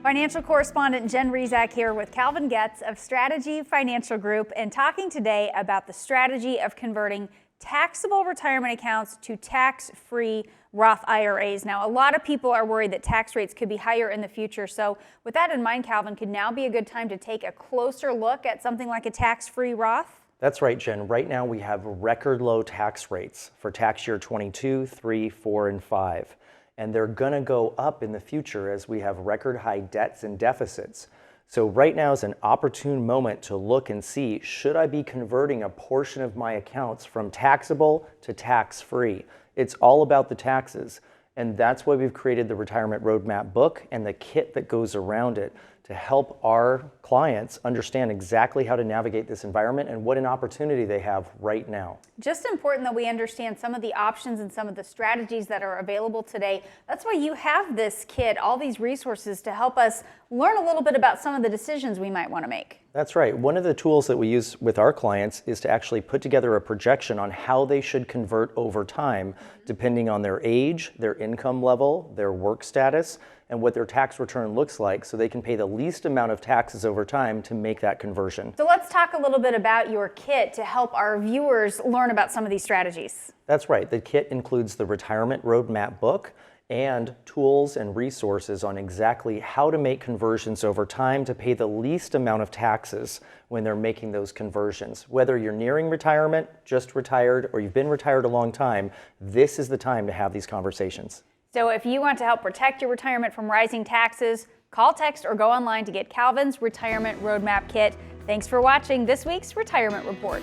Financial correspondent Jen Rezac here with Calvin Getz of Strategy Financial Group, and talking today about the strategy of converting taxable retirement accounts to tax-free Roth IRAs. Now, a lot of people are worried that tax rates could be higher in the future. So with that in mind, Calvin, could now be a good time to take a closer look at something like a tax-free Roth? That's right, Jen. Right now we have record low tax rates for tax year 22, 3, 4, and 5. And they're going to go up in the future as we have record high debts and deficits. So right now is an opportune moment to look and see, should I be converting a portion of my accounts from taxable to tax-free? It's all about the taxes. And that's why we've created the Retirement Roadmap book and the kit that goes around it to help our clients understand exactly how to navigate this environment and what an opportunity they have right now. Just important that we understand some of the options and some of the strategies that are available today. That's why you have this kit, all these resources to help us learn a little bit about some of the decisions we might want to make. That's right. One of the tools that we use with our clients is to actually put together a projection on how they should convert over time, depending on their age, their income level, their work status, and what their tax return looks like, so they can pay the least amount of taxes over time to make that conversion. So let's talk a little bit about your kit to help our viewers learn about some of these strategies. That's right. The kit includes the Retirement Roadmap book and tools and resources on exactly how to make conversions over time to pay the least amount of taxes when they're making those conversions. Whether you're nearing retirement, just retired, or you've been retired a long time, this is the time to have these conversations. So if you want to help protect your retirement from rising taxes, call, text, or go online to get Calvin's Retirement Roadmap Kit. Thanks for watching this week's Retirement Report.